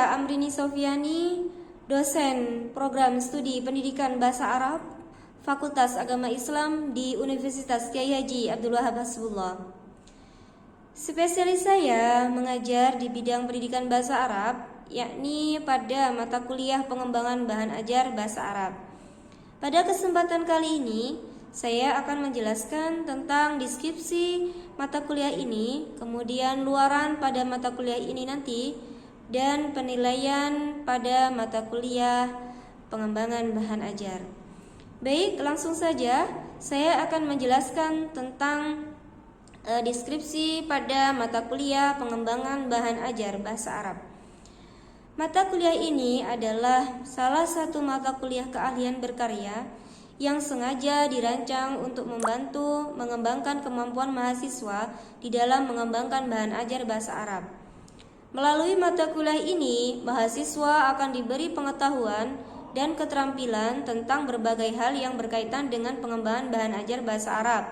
saya Amrini Sofiani, dosen program studi pendidikan bahasa Arab, Fakultas Agama Islam di Universitas Kyai Haji Abdul Wahab Hasbullah. Spesialis saya mengajar di bidang pendidikan bahasa Arab, yakni pada mata kuliah pengembangan bahan ajar bahasa Arab. Pada kesempatan kali ini, saya akan menjelaskan tentang deskripsi mata kuliah ini, kemudian luaran pada mata kuliah ini nanti, dan penilaian pada mata kuliah pengembangan bahan ajar. Baik, langsung saja saya akan menjelaskan tentang deskripsi pada mata kuliah pengembangan bahan ajar bahasa Arab. Mata kuliah ini adalah salah satu mata kuliah keahlian berkarya yang sengaja dirancang untuk membantu mengembangkan kemampuan mahasiswa di dalam mengembangkan bahan ajar bahasa Arab. Melalui mata kuliah ini, mahasiswa akan diberi pengetahuan dan keterampilan tentang berbagai hal yang berkaitan dengan pengembangan bahan ajar bahasa Arab,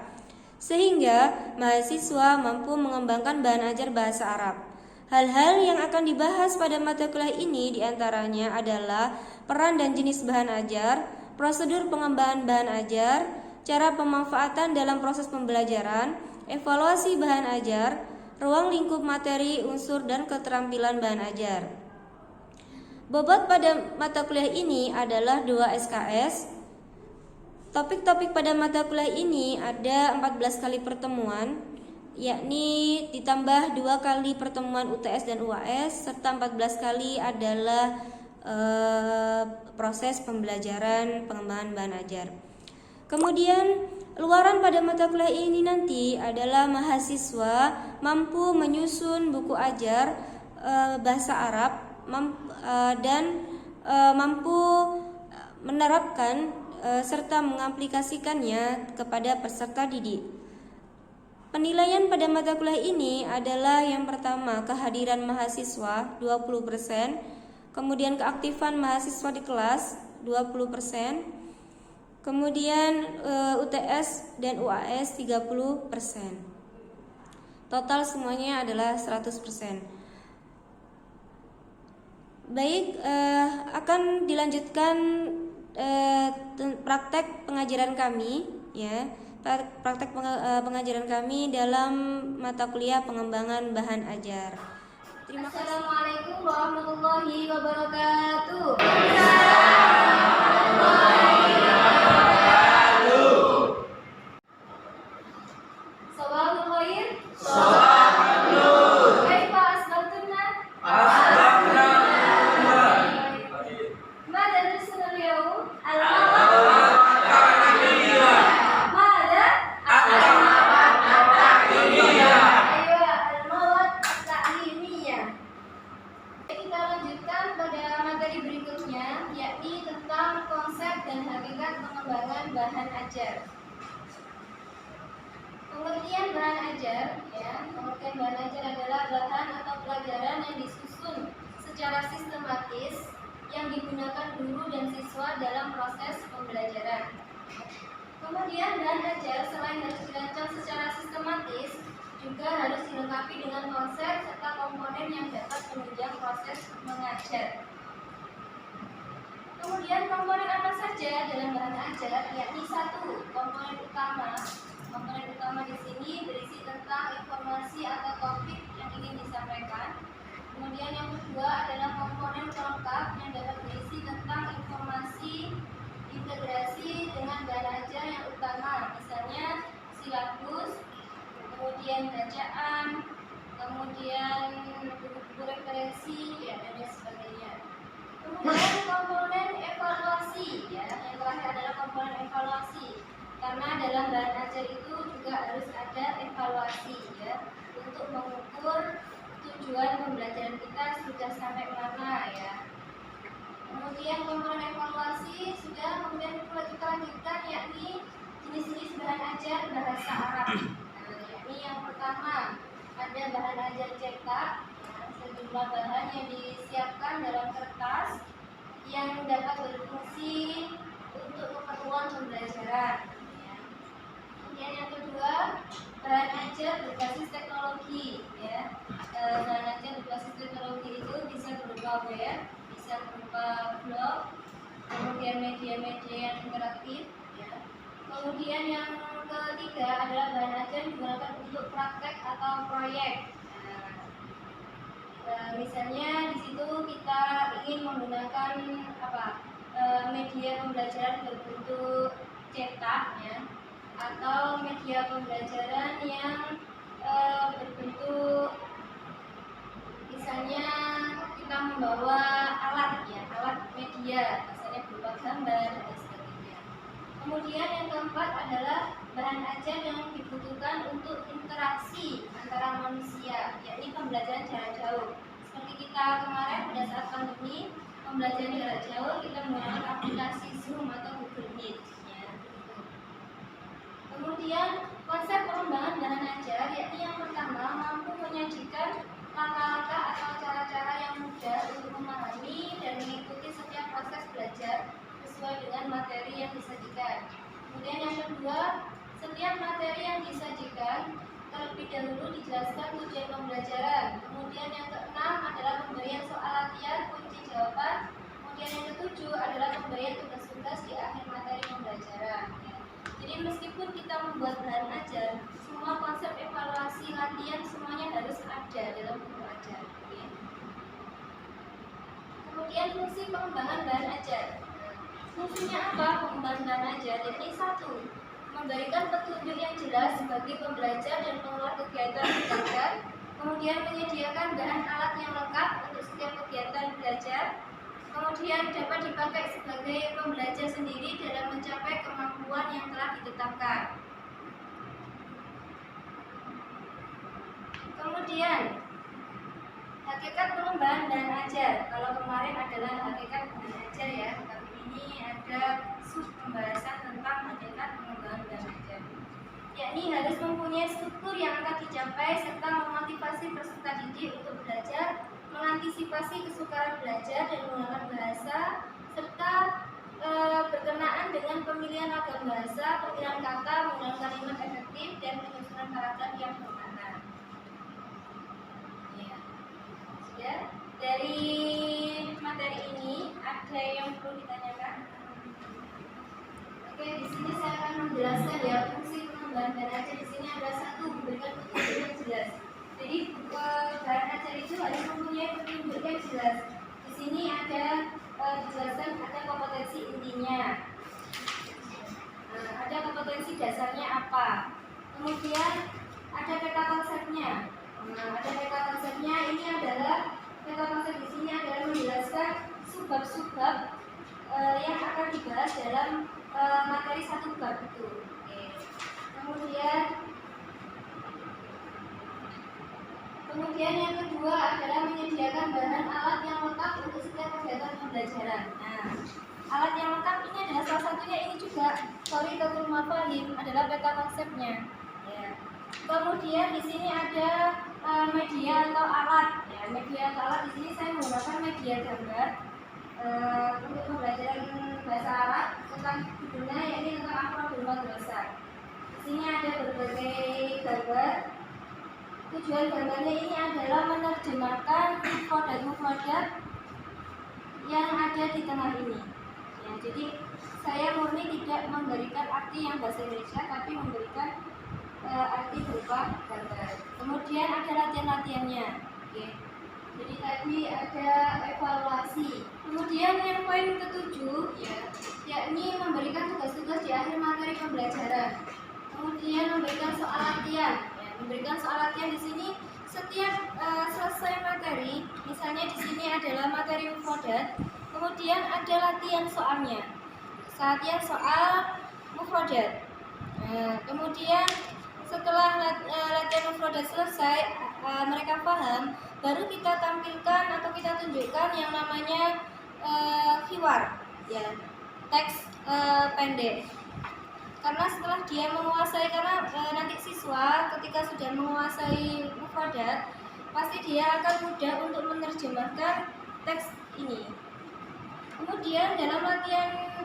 sehingga mahasiswa mampu mengembangkan bahan ajar bahasa Arab. Hal-hal yang akan dibahas pada mata kuliah ini diantaranya adalah peran dan jenis bahan ajar, prosedur pengembangan bahan ajar, cara pemanfaatan dalam proses pembelajaran, evaluasi bahan ajar, ruang lingkup materi, unsur, dan keterampilan bahan ajar. Bobot pada mata kuliah ini adalah 2 SKS. Topik-topik pada mata kuliah ini ada 14 kali pertemuan, yakni ditambah 2 kali pertemuan UTS dan UAS, serta 14 kali adalah proses pembelajaran pengembangan bahan ajar. Kemudian luaran pada mata kuliah ini nanti adalah mahasiswa mampu menyusun buku ajar bahasa Arab dan mampu menerapkan serta mengaplikasikannya kepada peserta didik. Penilaian pada mata kuliah ini adalah yang pertama kehadiran mahasiswa 20%, kemudian keaktifan mahasiswa di kelas 20%, kemudian UTS dan UAS 30%. Total semuanya adalah 100%. Baik, akan dilanjutkan praktek pengajaran kami, ya. Praktek pengajaran kami dalam mata kuliah pengembangan bahan ajar. Terima kasih. Assalamualaikum warahmatullahi wabarakatuh. Sabahul khair. Sabahul nur. Kaifa asbahtunna? Asbahna. Mada درسنا اليوم؟ Kita lanjutkan pada materi berikutnya, yakni tentang konsep dan hakikat pengembangan bahan ajar. Pengertian bahan ajar, pengertian bahan ajar adalah bahan atau pelajaran yang disusun secara sistematis yang digunakan guru dan siswa dalam proses pembelajaran. Kemudian bahan ajar selain harus dirancang secara sistematis, juga harus dilengkapi dengan konsep serta komponen yang dapat menunjang proses mengajar. Kemudian komponen apa saja dalam bahan ajar? Yakni 1, komponen utama. Komponen utama di sini berisi tentang informasi atau topik yang ingin disampaikan. Kemudian yang kedua adalah komponen pelengkap yang dapat berisi tentang informasi integrasi dengan bahan ajar yang utama, misalnya silabus, kemudian bacaan, kemudian buku-buku referensi, dan lain sebagainya. Kemudian komponen evaluasi, yang terakhir adalah komponen evaluasi, karena dalam bahan ajar itu juga harus ada evaluasi, untuk mengukur tujuan pembelajaran kita sudah sampai mana, Kemudian komponen evaluasi kemudian kita lanjutkan, yakni jenis-jenis bahan ajar bahasa Arab. Ini yang pertama ada bahan ajar cetak, sejumlah bahan yang disiapkan dalam kertas yang dapat berfungsi untuk keperluan pembelajaran. Kemudian yang kedua bahan ajar berbasis teknologi. Bahan ajar berbasis teknologi itu bisa berupa web, kemudian media-media yang interaktif. Ya. Kemudian yang ketiga adalah bahan ajar digunakan untuk praktek atau proyek. Misalnya di situ kita ingin menggunakan media pembelajaran berbentuk cetak, ya, atau media pembelajaran yang berbentuk misalnya kita membawa alat, ya, alat media, misalnya berupa gambar dan sebagainya. Kemudian yang keempat adalah bahan ajar yang dibutuhkan untuk interaksi antara manusia, yakni pembelajaran jarak jauh. Seperti kita kemarin pada saat pandemi, pembelajaran jarak jauh kita menggunakan aplikasi Zoom atau Google Meet. Ya. Kemudian konsep pengembangan bahan ajar, yakni yang pertama mampu menyajikan langkah-langkah atau cara-cara yang mudah untuk memahami dan mengikuti setiap proses belajar sesuai dengan materi yang disajikan. Kemudian yang kedua, setiap materi yang disajikan terlebih dahulu dijelaskan tujuan pembelajaran. Kemudian yang keenam adalah pemberian soal latihan kunci jawaban. Kemudian yang ketujuh adalah pemberian tugas-tugas di akhir materi pembelajaran. Jadi meskipun kita membuat bahan ajar, semua konsep evaluasi latihan semuanya harus ada dalam buku ajar. Kemudian fungsi pengembangan bahan ajar. Fungsinya apa pengembangan bahan ajar? Yakni satu, memberikan petunjuk yang jelas bagi pembelajar dan pengelola kegiatan belajar. Kemudian menyediakan bahan alat yang lengkap untuk setiap kegiatan belajar. Kemudian dapat dipakai sebagai pembelajar sendiri dalam mencapai kemampuan yang telah ditetapkan. Kemudian hakikat pengembangan bahan ajar. Kalau kemarin adalah hakikat bahan ajar, ya, tapi ini ada sub pembahasan tentang hakikat pengembangan bahan ajar. Yakni harus mempunyai struktur yang akan dicapai serta memotivasi peserta didik untuk belajar, mengantisipasi kesukaran belajar dan menggunakan bahasa, serta berkenaan dengan pemilihan ragam bahasa, pemilihan kata, menggunakan kalimat efektif, dan penyusunan paragraf yang bermakna. Ya, dari materi ini ada yang perlu ditanyakan? Oke, di sini saya akan menjelaskan, ya, fungsi pengembangan bahan ajar. Di sini ada satu, memberikan petunjuk yang jelas. Jadi bahan ajar itu harus mempunyai petunjuk yang jelas. Di sini ada dijelaskan ada kompetensi intinya, ada kompetensi dasarnya apa, kemudian ada peta konsepnya. Ada peta konsepnya, ini adalah peta konsep di sini adalah menjelaskan subbab-subbab yang akan dibahas dalam materi satu bab itu. Kemudian yang kedua adalah menyediakan bahan alat yang lengkap untuk setiap kegiatan pembelajaran. Nah, alat yang lengkap ini adalah salah satunya, ini juga Thoriqatul Mafahim adalah peta konsepnya. Ya. Kemudian di sini ada media atau alat. Ya, media atau alat di sini saya menggunakan media gambar untuk pembelajaran bahasa Arab tentang judulnya, yakni tentang Afrodul Madrasah. Di sini ada berbagai gambar. Tujuan gambarnya ini adalah menerjemahkan mufradat yang ada di tengah ini. Ya, jadi saya murni tidak memberikan arti yang bahasa Indonesia, tapi memberikan arti berupa gambar. Kemudian ada latihan-latihannya. Oke. Jadi tadi ada evaluasi. Kemudian yang poin ketujuh, ya, yakni memberikan tugas-tugas di akhir materi pembelajaran. Kemudian memberikan soal latihan. Memberikan soal latihan di sini setiap selesai materi, misalnya di sini adalah materi mufradat, kemudian ada latihan soalnya, latihan soal mufradat. Kemudian setelah latihan mufradat selesai, mereka paham, baru kita tampilkan atau kita tunjukkan yang namanya hiwar, ya, teks pendek. Karena setelah dia menguasai, karena nanti siswa ketika sudah menguasai mufradat, pasti dia akan mudah untuk menerjemahkan teks ini. Kemudian dalam latihan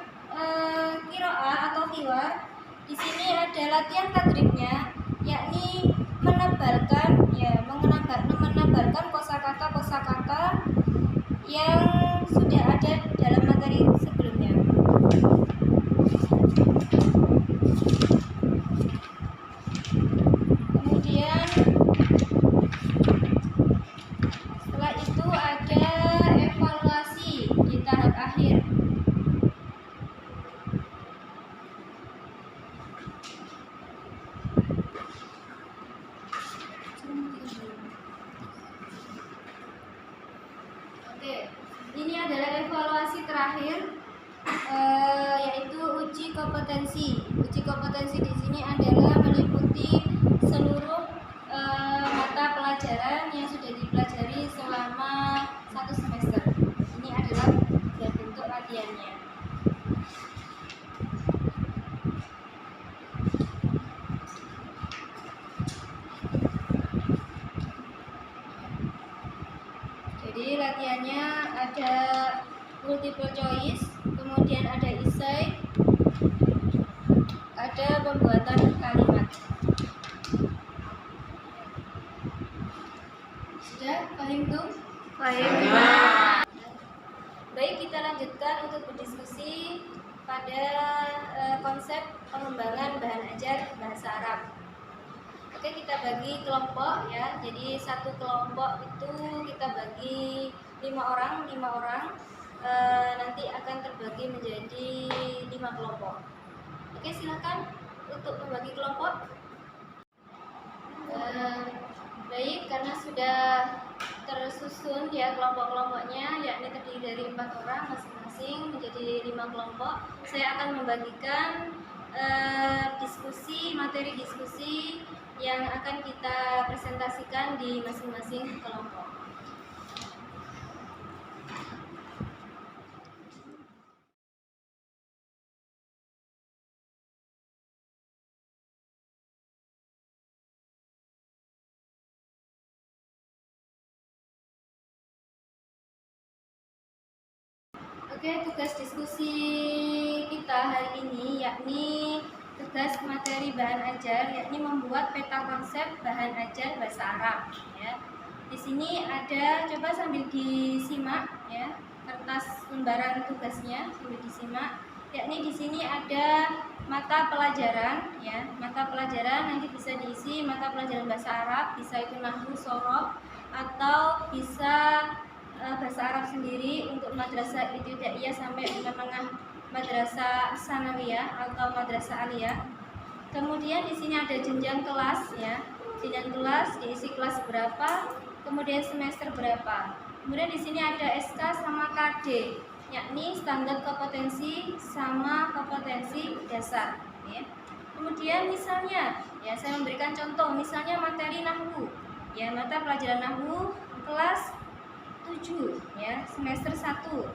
qiraah atau hiwar, di sini ada latihan tadribnya, yakni menebalkan, ya, menebalkan kosakata yang sudah ada dalam materi sebelumnya. kompetensi. Uji kompetensi di sini adalah meliputi seluruh mata pelajaran yang sudah dipelajari selama 1 semester. Ini adalah bentuk latihannya. Jadi latihannya ada multiple choice, kemudian ada essay, ada pembuatan kalimat. Sudah paham tuh? Paham. Baik, kita lanjutkan untuk berdiskusi pada konsep pengembangan bahan ajar bahasa Arab. Oke, kita bagi kelompok ya. Jadi satu kelompok itu kita bagi 5 orang. Nanti akan terbagi menjadi 5 kelompok. Oke, silakan untuk membagi kelompok. Baik, karena sudah tersusun ya kelompok-kelompoknya, yakni terdiri dari 4 orang masing-masing menjadi 5 kelompok. Saya akan membagikan materi diskusi yang akan kita presentasikan di masing-masing kelompok. Oke, tugas diskusi kita hari ini yakni tugas materi bahan ajar, yakni membuat peta konsep bahan ajar bahasa Arab. Ya. Di sini ada, coba sambil disimak ya, kertas lembaran tugasnya sambil disimak. Yakni di sini ada mata pelajaran, ya, mata pelajaran nanti bisa diisi mata pelajaran bahasa Arab, bisa itu nahwu, shoroh, atau bisa bahasa Arab sendiri untuk madrasah ibtidaiyah sampai menengah madrasah sanawiyah atau madrasah aliyah. Kemudian di sini ada jenjang kelas ya. Jenjang kelas diisi kelas berapa, kemudian semester berapa. Kemudian di sini ada SK sama KD, yakni standar kompetensi sama kompetensi dasar ya. Kemudian misalnya ya, saya memberikan contoh, misalnya materi nahwu ya, mata pelajaran nahwu kelas 7 ya, semester 1.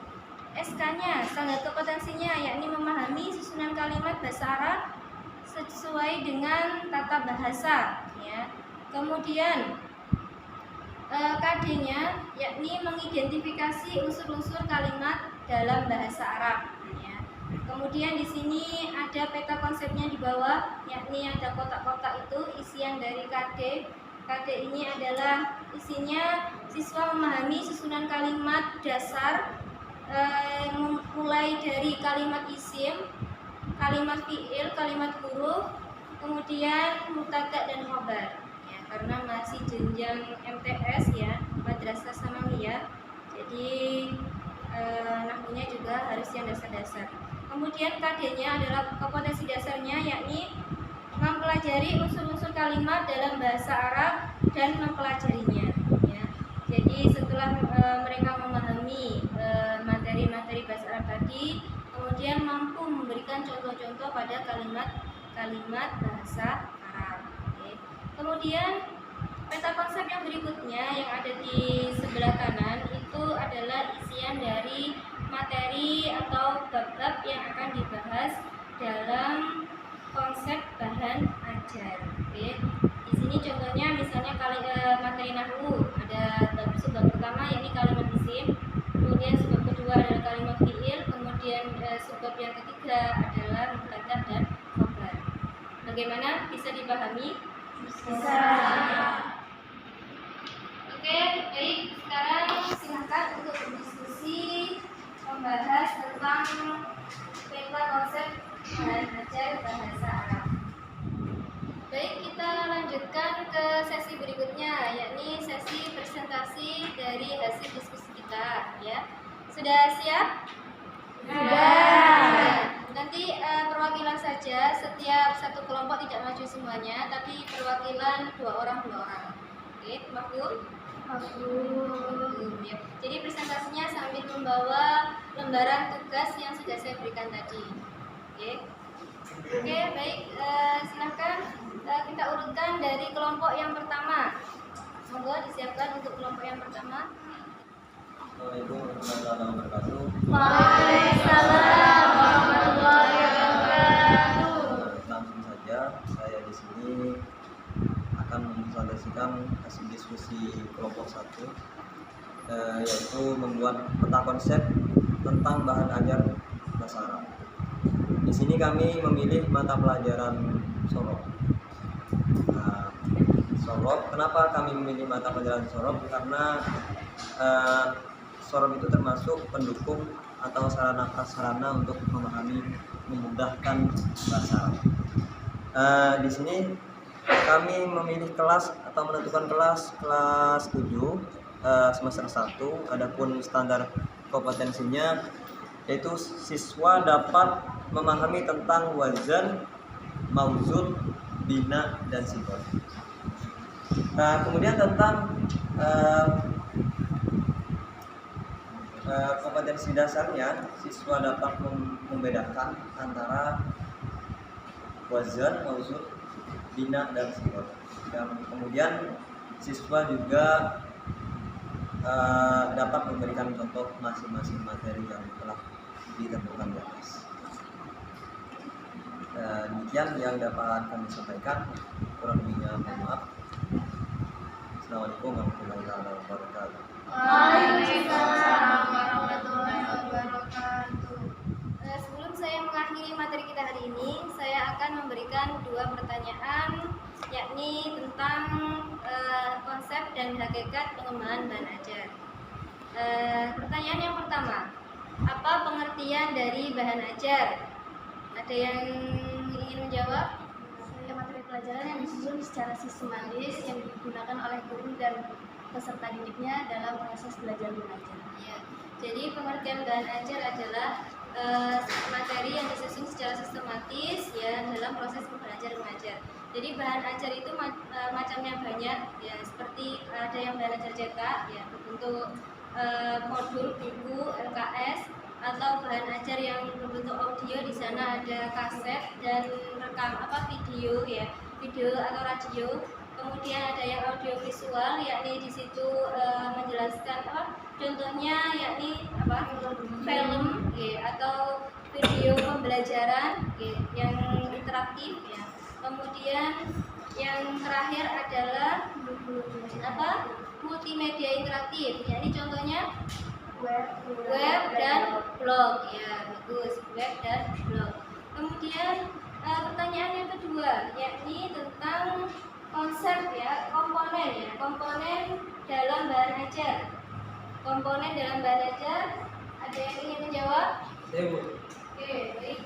SK-nya, standar kompetensinya yakni memahami susunan kalimat bahasa Arab sesuai dengan tata bahasa ya. Kemudian KD-nya yakni mengidentifikasi unsur-unsur kalimat dalam bahasa Arab ya. Kemudian di sini ada peta konsepnya di bawah, yakni ada kotak-kotak itu isian dari KD. KD ini adalah isinya siswa memahami susunan kalimat dasar mulai dari kalimat isim, kalimat fiil, kalimat huruf, kemudian mubtada dan khobar. Ya, karena masih jenjang MTS ya, madrasah sanawiyah. Jadi nahwunya juga harus yang dasar-dasar. Kemudian KD-nya adalah kompetensi dasarnya, yakni mempelajari unsur-unsur kalimat dalam bahasa Arab dan mempelajarinya ya. Jadi setelah mereka memahami materi-materi bahasa Arab tadi, kemudian mampu memberikan contoh-contoh pada kalimat-kalimat bahasa Arab. Oke. Kemudian peta konsep yang berikutnya yang ada di sebelah kanan itu adalah isian dari materi atau bab-bab yang akan dibahas dalam konsep bahan ajar. Oke. Di sini contohnya misalnya materi nahwu ada subbab pertama yakni kalimat isim, kemudian subbab kedua adalah kalimat fiil, kemudian subbab yang ketiga adalah mubtada dan khobar. Bagaimana, bisa dipahami? Bisa. Oke, baik. Sekarang silakan untuk berdiskusi membahas tentang peta konsep bahan ajar bahasa Arab. Baik, kita lanjutkan ke sesi berikutnya, yakni sesi presentasi dari hasil diskusi kita ya. Sudah siap? Sudah. Nanti perwakilan saja, setiap satu kelompok tidak maju semuanya, tapi perwakilan 2 orang. Oke, mafhum? Mafhum. Ya. Jadi presentasinya sambil membawa lembaran tugas yang sudah saya berikan tadi. Oke. Oke, baik. Silahkan kita urutkan dari kelompok yang pertama. Monggo disiapkan untuk kelompok yang pertama. Assalamualaikum warahmatullahi wabarakatuh. Waalaikumsalam warahmatullahi wabarakatuh. Langsung saja, saya di sini akan mempresentasikan hasil diskusi kelompok 1, yaitu membuat peta konsep tentang bahan ajar bahasa Arab. Di sini kami memilih mata pelajaran sorab. Sorab, kenapa kami memilih mata pelajaran sorab? Karena sorab itu termasuk pendukung atau sarana prasarana untuk memahami, memudahkan bahasa Arab. Di sini kami memilih kelas atau menentukan kelas 7 semester 1. Adapun standar kompetensinya yaitu siswa dapat memahami tentang wazan, mauzun, bina, dan sifat. Kemudian tentang kompetensi dasarnya, siswa dapat membedakan antara wazan, mauzun, bina, dan sifat. Dan kemudian siswa juga dapat memberikan contoh masing-masing materi yang telah ditentukan di atas. Demikian yang dapat kami sampaikan. Kurang lebihnya mohon maaf. Assalamualaikum warahmatullahi wabarakatuh. Waalaikumsalam warahmatullahi wabarakatuh. Sebelum saya mengakhiri materi kita hari ini, saya akan memberikan 2 pertanyaan, yakni tentang konsep dan hakikat pengembangan bahan ajar. Pertanyaan yang pertama, apa pengertian dari bahan ajar? Ada yang ingin menjawab? Materi pelajaran yang disusun secara sistematis yang digunakan oleh guru dan peserta didiknya dalam proses belajar mengajar. Ya, jadi pengertian bahan ajar adalah materi yang disusun secara sistematis ya dalam proses belajar mengajar. Jadi bahan ajar itu macamnya banyak ya, seperti ada yang bahan ajar cetak ya berbentuk modul, buku, LKS, atau bahan ajar yang berbentuk audio. Di sana ada kaset dan rekam video ya, video atau radio. Kemudian ada yang audio visual, yakni di situ menjelaskan contohnya, yakni film ya, atau video pembelajaran ya, yang interaktif ya. Kemudian yang terakhir adalah multimedia interaktif, yakni contohnya web dan blog ya, bagus, web dan blog. Kemudian pertanyaan yang kedua, yakni tentang konsep ya, komponen dalam bahan ajar. Komponen dalam bahan ajar, ada yang ingin menjawab? Bu. Oke, baik.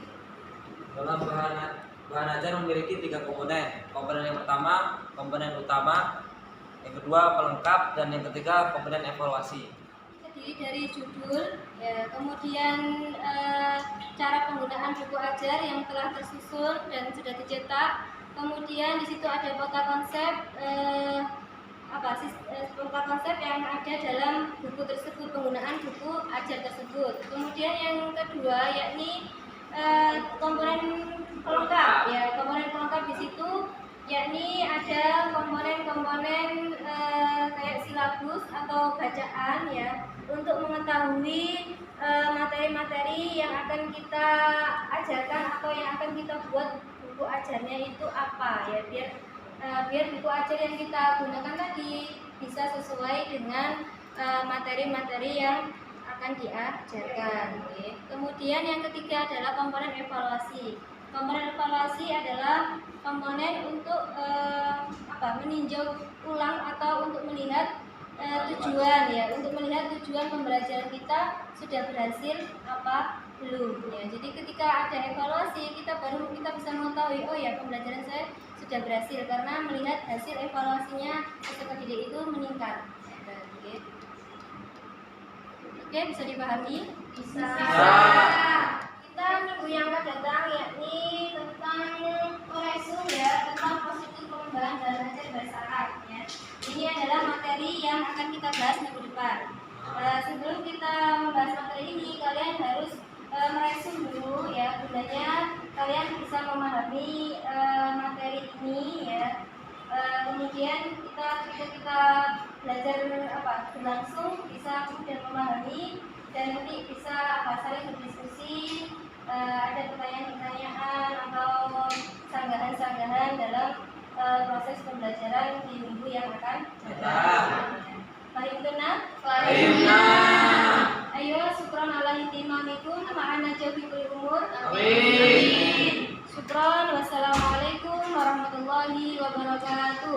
Dalam bahan ajar memiliki 3 komponen. Komponen yang pertama, komponen utama, yang kedua pelengkap, dan yang ketiga komponen evaluasi. Terdiri dari judul, ya, kemudian cara penggunaan buku ajar yang telah tersusun dan sudah dicetak. Kemudian di situ ada peta konsep, peta konsep yang ada dalam buku tersebut, penggunaan buku ajar tersebut. Kemudian yang kedua yakni komponen pelengkap, ya, komponen pelengkap di situ yakni ada komponen-komponen kayak silabus atau bacaan ya, untuk mengetahui materi-materi yang akan kita ajarkan atau yang akan kita buat buku ajarnya itu apa ya, biar buku ajar yang kita gunakan tadi bisa sesuai dengan materi-materi yang akan diajarkan. Okay. Kemudian yang ketiga adalah komponen evaluasi. Komponen evaluasi adalah komponen untuk meninjau ulang atau untuk melihat tujuan ya, untuk melihat tujuan pembelajaran kita sudah berhasil apa belum ya. Jadi ketika ada evaluasi kita bisa mengetahui, oh ya, pembelajaran saya sudah berhasil karena melihat hasil evaluasinya peserta didik itu meningkat. Oke, bisa dipahami? Bisa. Kita minggu yang akan datang yakni tentang koreksum ya, tentang positif pengembangan dalam ajar bahasa Arab ya. Ini adalah materi yang akan kita bahas minggu depan. Sebelum kita membahas materi ini, kalian harus meresum dulu ya, gunanya kalian bisa memahami materi ini ya. Kemudian ketika kita belajar berlangsung bisa kemudian memahami dan nanti bisa saling berdiskusi, ada pertanyaan-pertanyaan atau sanggahan-sanggahan dalam proses pembelajaran di minggu yang akan datang. Fahimtuna? Ayo, syukron ala hitimamikum ma'ana jawabikul umur. Amin. Syukron. Wassalamualaikum warahmatullahi wabarakatuh.